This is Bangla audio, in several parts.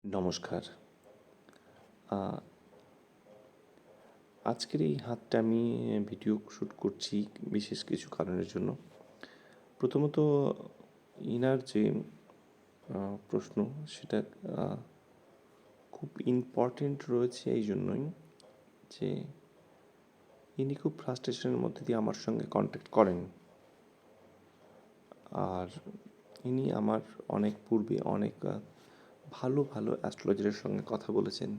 নমস্কার। আ আজকের এই হাতটা আমি ভিডিও শ্যুট করছি বিশেষ কিছু কারণের জন্য। প্রথমত ইনার যে প্রশ্ন সেটা আ খুব ইম্পর্টেন্ট রয়েছে এই জন্যই যে ইনি খুব ফ্রাস্ট্রেশনের মধ্যে দিয়ে আমার সঙ্গে কনট্যাক্ট করেন। আর ইনি আমার অনেক পূর্বে অনেক ভালো অ্যাস্ট্রোলজারের সঙ্গে কথা বলেছেন।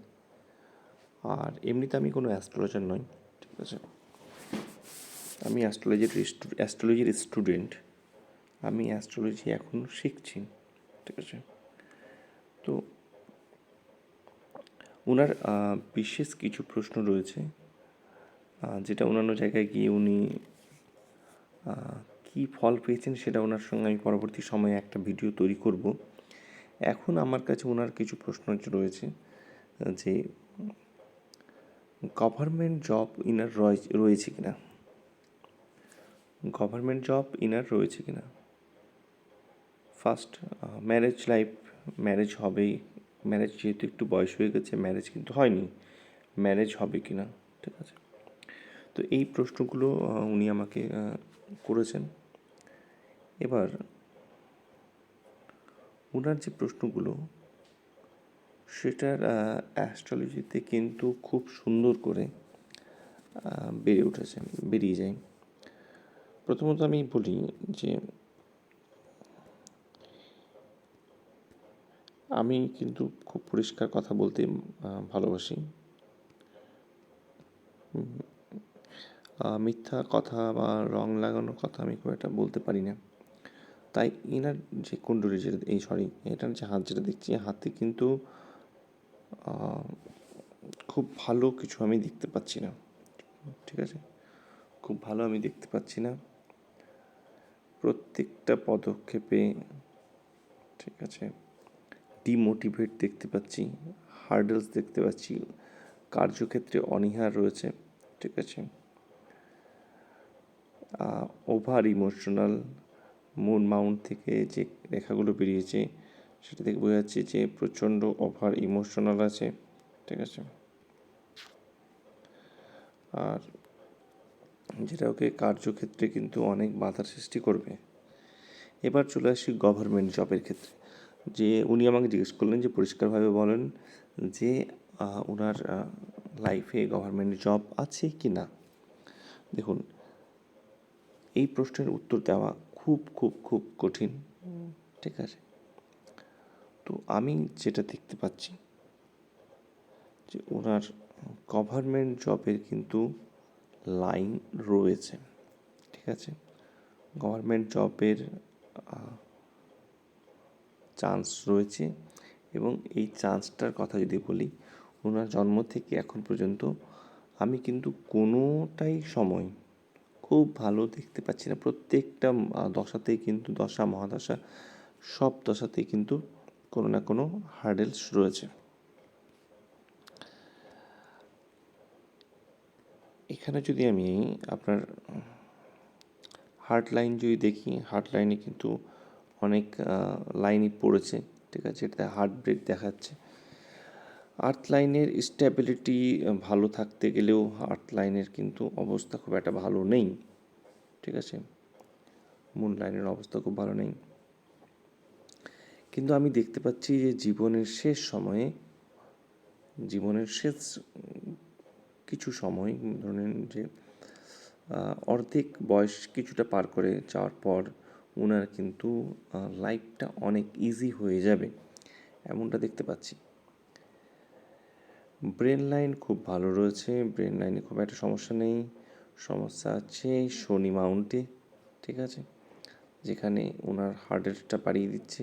আর এমনিতে আমি কোনো অ্যাস্ট্রোলজার নই। ঠিক আছে? আমি অ্যাস্ট্রোলজির স্টুডেন্ট। আমি অ্যাস্ট্রোলজি এখনও শিখছি। ঠিক আছে? তো ওনার বিশেষ কিছু প্রশ্ন রয়েছে যেটা অন্যান্য জায়গায় গিয়ে উনি কী ফল পেয়েছেন সেটা ওনার সঙ্গে আমি পরবর্তী সময়ে একটা ভিডিও তৈরি করব। এখন আমার কাছে ওনার কিছু প্রশ্ন রয়েছে যে গভর্নমেন্ট জব ইনার রয়েছে কিনা, গভর্নমেন্ট জব ইনার রয়েছে কিনা। ফার্স্ট, ম্যারেজ লাইফ, ম্যারেজ হবেই, ম্যারেজ যেহেতু একটু বয়স হয়ে গেছে, ম্যারেজ কিন্তু হয়নি, ম্যারেজ হবে কি না। ঠিক আছে? তো এই প্রশ্নগুলো উনি আমাকে করেছেন। এবার ওনার যে প্রশ্নগুলো সেটার অ্যাস্ট্রোলজিতে কিন্তু খুব সুন্দর করে বেরিয়ে যায়। প্রথমত আমি বলি যে আমি কিন্তু খুব পরিষ্কার কথা বলতে ভালোবাসি। মিথ্যা কথা বা রং লাগানো কথা আমি খুব একটা বলতে পারি না। তাই এনার যে কুণ্ডলী যেটা এটার যে হাত যেটা দেখছি, হাতে কিন্তু খুব ভালো কিছু আমি দেখতে পাচ্ছি না। ঠিক আছে? খুব ভালো আমি দেখতে পাচ্ছি না প্রত্যেকটা পদক্ষেপে। ঠিক আছে? ডিমোটিভেট দেখতে পাচ্ছি, হার্ডেলস দেখতে পাচ্ছি, কার্যক্ষেত্রে অনীহা রয়েছে। ঠিক আছে? ওভার ইমোশনাল, মুন মাউন্ট থেকে যে রেখাগুলো বেরিয়েছে সেটা থেকে বোঝা যাচ্ছে যে প্রচণ্ড ওভার ইমোশনাল আছে। ঠিক আছে? আর যেটা ওকে কার্যক্ষেত্রে কিন্তু অনেক বাধার সৃষ্টি করবে। এবার চলে আসি গভর্নমেন্ট জবের ক্ষেত্রে। যে উনি আমাকে জিজ্ঞেস করলেন যে পরিষ্কারভাবে বলেন যে ওনার লাইফে গভর্নমেন্ট জব আছে কি না। দেখুন, এই প্রশ্নের উত্তর দেওয়া খুব খুব খুব কঠিন। ঠিক আছে? তো আমি যেটা দেখতে পাচ্ছি যে ওনার গভর্নমেন্ট জবের কিন্তু লাইন রয়েছে। ঠিক আছে? গভর্নমেন্ট জবের চান্স রয়েছে এবং এই চান্সটার কথা যদি বলি, ওনার জন্ম থেকে এখন পর্যন্ত আমি কিন্তু কোনোটাই সময় খুব ভালো দেখতে পাচ্ছি না। প্রত্যেকটা দশাতেই কিন্তু, দশা মহাদশা সব দশাতেই কিন্তু কোনো না কোনো হার্ডেলস রয়েছে। এখানে যদি আমি আপনার হার্ট লাইন যদি দেখি, হার্ট লাইনে কিন্তু অনেক লাইনই পড়েছে। ঠিক আছে? এটাতে হার্ট ব্রেক দেখাচ্ছে। আর্থ লাইনের স্ট্যাবিলিটি ভালো থাকতে গেলেও আর্থ লাইনের কিন্তু অবস্থা খুব একটা ভালো নেই। ঠিক আছে? মুন লাইনের অবস্থা খুব ভালো নেই। কিন্তু আমি দেখতে পাচ্ছি যে জীবনের শেষ কিছু সময়, ধরেন যে অর্ধেক বয়স কিছুটা পার করে যাওয়ার পর ওনার কিন্তু লাইফটা অনেক ইজি হয়ে যাবে, এমনটা দেখতে পাচ্ছি। ব্রেন লাইন খুব ভালো রয়েছে, ব্রেন লাইনে খুব একটা সমস্যা নেই। সমস্যা আছে শনি মাউন্টে। ঠিক আছে? যেখানে ওনার হার্ট রেটটা বাড়িয়ে দিচ্ছে।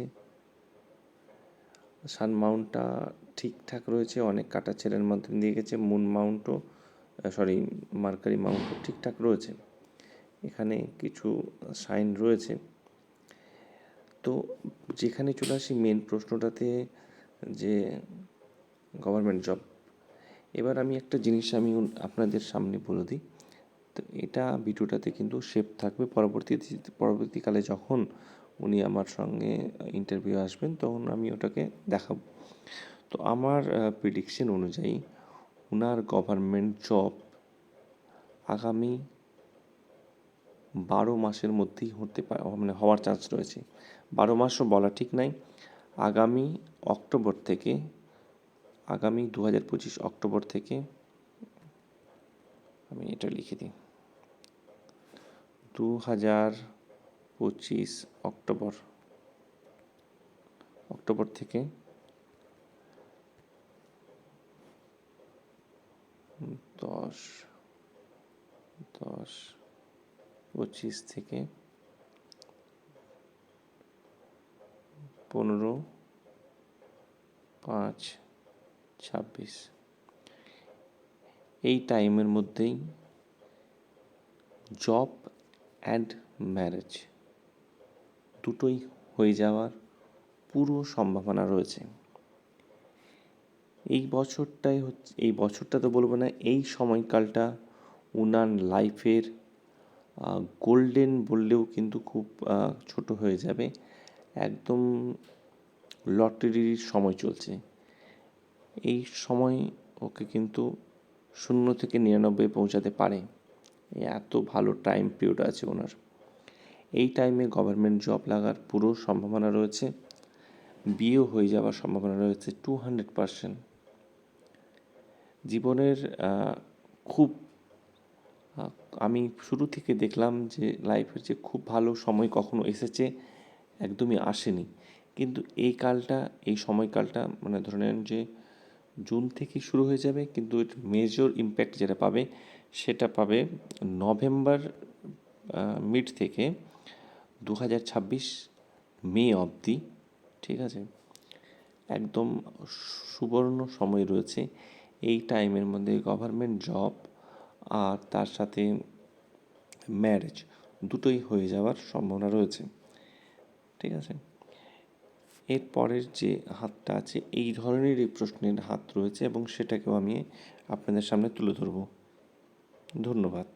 সান মাউন্টটা ঠিকঠাক রয়েছে, অনেক কাটাছেঁড়ার মাধ্যমে দিয়ে গেছে। মুন মাউন্টও মার্কারি মাউন্টও ঠিকঠাক রয়েছে। এখানে কিছু সাইন রয়েছে। তো যেখানে চলে আসি মেন প্রশ্নটাতে, যে গভর্নমেন্ট জব। এবার আমি একটা জিনিস আপনাদের সামনে বলে দিই। তো এটা ভিডিওটাতে কিন্তু সেভ থাকবে। পরবর্তীকালে যখন উনি আমার সঙ্গে ইন্টারভিউ আসবেন তখন আমি ওটাকে দেখাবো। তো আমার প্রেডিকশন অনুযায়ী ওনার গভর্নমেন্ট জব আগামী 12 মাসের মধ্যেই হতে পারে, মানে হওয়ার চান্স রয়েছে। 12 মাসও বলা ঠিক নাই। আগামী অক্টোবর থেকে, আগামী 2025 অক্টোবর থেকে, আমি এটা লিখে দিই, 2025 অক্টোবর থেকে 25 থেকে 15/5/26 এই টাইমের মধ্যেই জব অ্যান্ড ম্যারেজ দুটোই হয়ে যাওয়ার পুরো সম্ভাবনা রয়েছে। এই বছরটা তো বলবো না, এই সময়কালটা উনার লাইফের গোল্ডেন বললেও কিন্তু খুব ছোট হয়ে যাবে। একদম লটারির সময় চলছে। এই সময় ওকে কিন্তু 0 থেকে 99 পৌঁছাতে পারে। এত ভালো টাইম পিরিয়ড আছে ওনার। এই টাইমে গভর্নমেন্ট জব লাগার পুরো সম্ভাবনা রয়েছে। বিয়েও হয়ে যাওয়ার সম্ভাবনা রয়েছে 200%। জীবনের খুব আমি শুরু থেকে দেখলাম যে লাইফের যে খুব ভালো সময় কখনো এসেছে, একদমই আসেনি। কিন্তু এই সময়কালটা মানে ধরে নেন যে জুন থেকে শুরু হয়ে যাবে, কিন্তু এর মেজর ইম্প্যাক্ট যেটা পাবে সেটা পাবে নভেম্বর মিড থেকে 2026 মে অবধি। ঠিক আছে, একদম সুবর্ণ সময় রয়েছে। এই টাইমের মধ্যে গভর্নমেন্ট জব আর তার সাথে ম্যারেজ দুটোই হয়ে যাওয়ার সম্ভাবনা রয়েছে। ঠিক আছে, এর পরের যে হাতটা আছে এই ধরনেরই প্রশ্নের হাত রয়েছে এবং সেটাকেও আমি আপনাদের সামনে তুলে ধরব। ধন্যবাদ।